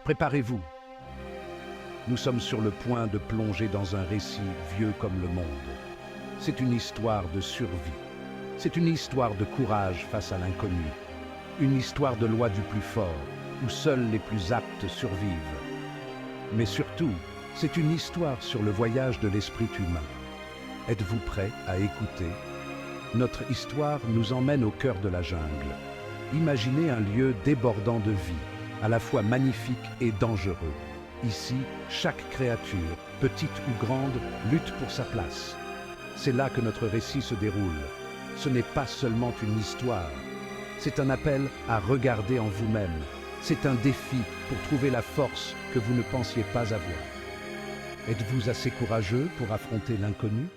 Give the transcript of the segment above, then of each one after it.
Préparez-vous. Nous sommes sur le point de plonger dans un récit vieux comme le monde. C'est une histoire de survie. C'est une histoire de courage face à l'inconnu. Une histoire de loi du plus fort, où seuls les plus aptes survivent. Mais surtout, c'est une histoire sur le voyage de l'esprit humain. Êtes-vous prêts à écouter? Notre histoire nous emmène au cœur de la jungle. Imaginez un lieu débordant de vie, à la fois magnifique et dangereux. Ici, chaque créature, petite ou grande, lutte pour sa place. C'est là que notre récit se déroule. Ce n'est pas seulement une histoire. C'est un appel à regarder en vous-même. C'est un défi pour trouver la force que vous ne pensiez pas avoir. Êtes-vous assez courageux pour affronter l'inconnu?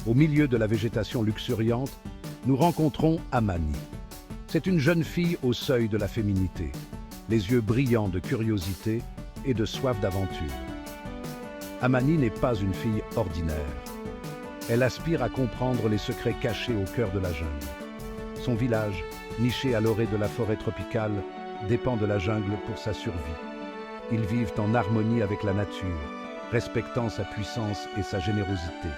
Au milieu de la végétation luxuriante, nous rencontrons Amani. C'est une jeune fille au seuil de la féminité, les yeux brillants de curiosité et de soif d'aventure. Amani n'est pas une fille ordinaire. Elle aspire à comprendre les secrets cachés au cœur de la jungle. Son village, niché à l'orée de la forêt tropicale, dépend de la jungle pour sa survie. Ils vivent en harmonie avec la nature, respectant sa puissance et sa générosité.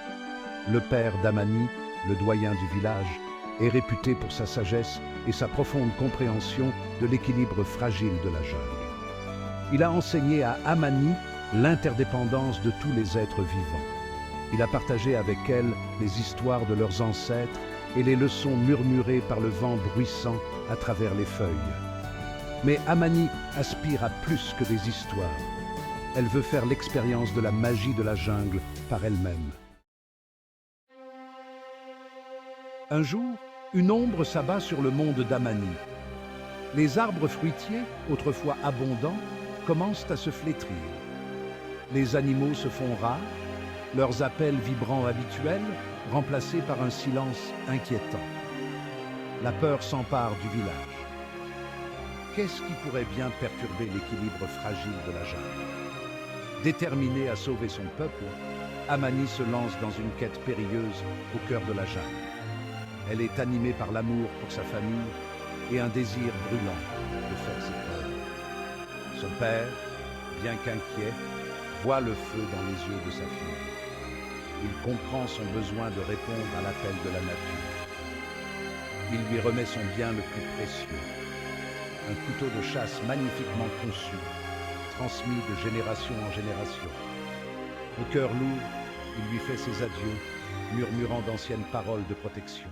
Le père d'Amani, le doyen du village, est réputé pour sa sagesse et sa profonde compréhension de l'équilibre fragile de la jungle. Il a enseigné à Amani l'interdépendance de tous les êtres vivants. Il a partagé avec elle les histoires de leurs ancêtres et les leçons murmurées par le vent bruissant à travers les feuilles. Mais Amani aspire à plus que des histoires. Elle veut faire l'expérience de la magie de la jungle par elle-même. Un jour, une ombre s'abat sur le monde d'Amani. Les arbres fruitiers, autrefois abondants, commencent à se flétrir. Les animaux se font rares, leurs appels vibrants habituels remplacés par un silence inquiétant. La peur s'empare du village. Qu'est-ce qui pourrait bien perturber l'équilibre fragile de la jungle? Déterminée à sauver son peuple, Amani se lance dans une quête périlleuse au cœur de la jungle. Elle est animée par l'amour pour sa famille et un désir brûlant de faire ses preuves. Son père, bien qu'inquiet, voit le feu dans les yeux de sa fille. Il comprend son besoin de répondre à l'appel de la nature. Il lui remet son bien le plus précieux, un couteau de chasse magnifiquement conçu, transmis de génération en génération. Au cœur lourd, il lui fait ses adieux, murmurant d'anciennes paroles de protection.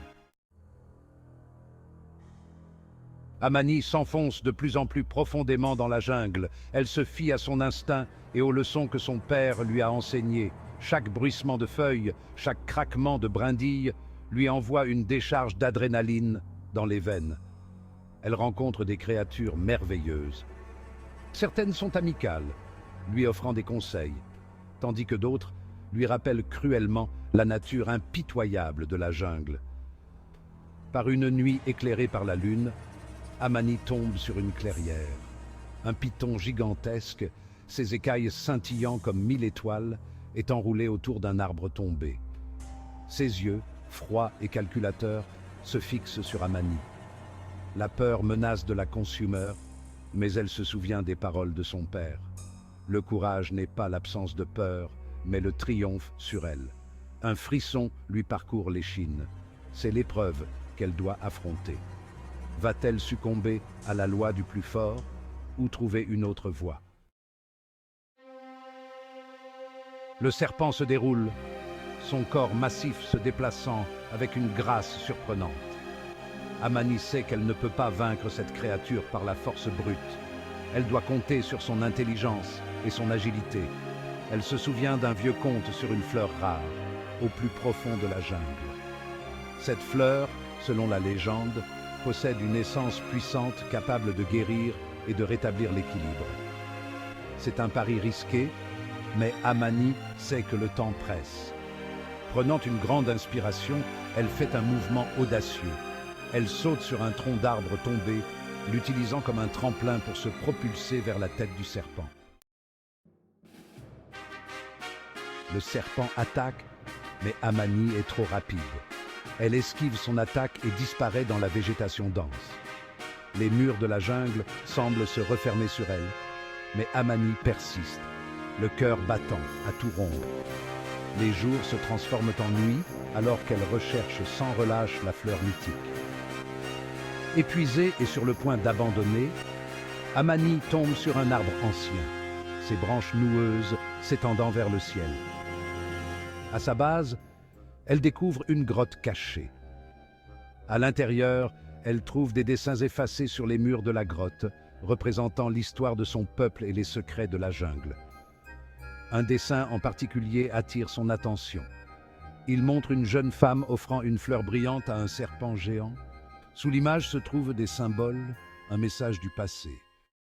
Amani s'enfonce de plus en plus profondément dans la jungle. Elle se fie à son instinct et aux leçons que son père lui a enseignées. Chaque bruissement de feuilles, chaque craquement de brindilles lui envoie une décharge d'adrénaline dans les veines. Elle rencontre des créatures merveilleuses. Certaines sont amicales, lui offrant des conseils, tandis que d'autres lui rappellent cruellement la nature impitoyable de la jungle. Par une nuit éclairée par la lune, Amani tombe sur une clairière. Un python gigantesque, ses écailles scintillant comme 1000 étoiles, est enroulé autour d'un arbre tombé. Ses yeux, froids et calculateurs, se fixent sur Amani. La peur menace de la consumer, mais elle se souvient des paroles de son père. Le courage n'est pas l'absence de peur, mais le triomphe sur elle. Un frisson lui parcourt l'échine. C'est l'épreuve qu'elle doit affronter. Va-t-elle succomber à la loi du plus fort ou trouver une autre voie? Le serpent se déroule, son corps massif se déplaçant avec une grâce surprenante. Amani sait qu'elle ne peut pas vaincre cette créature par la force brute. Elle doit compter sur son intelligence et son agilité. Elle se souvient d'un vieux conte sur une fleur rare, au plus profond de la jungle. Cette fleur, selon la légende, possède une essence puissante capable de guérir et de rétablir l'équilibre. C'est un pari risqué, mais Amani sait que le temps presse. Prenant une grande inspiration, elle fait un mouvement audacieux. Elle saute sur un tronc d'arbre tombé, l'utilisant comme un tremplin pour se propulser vers la tête du serpent. Le serpent attaque, mais Amani est trop rapide. Elle esquive son attaque et disparaît dans la végétation dense. Les murs de la jungle semblent se refermer sur elle. Mais Amani persiste, le cœur battant à tout rompre. Les jours se transforment en nuit alors qu'elle recherche sans relâche la fleur mythique. Épuisée et sur le point d'abandonner, Amani tombe sur un arbre ancien, ses branches noueuses s'étendant vers le ciel. À sa base, elle découvre une grotte cachée. À l'intérieur, elle trouve des dessins effacés sur les murs de la grotte, représentant l'histoire de son peuple et les secrets de la jungle. Un dessin en particulier attire son attention. Il montre une jeune femme offrant une fleur brillante à un serpent géant. Sous l'image se trouvent des symboles, un message du passé.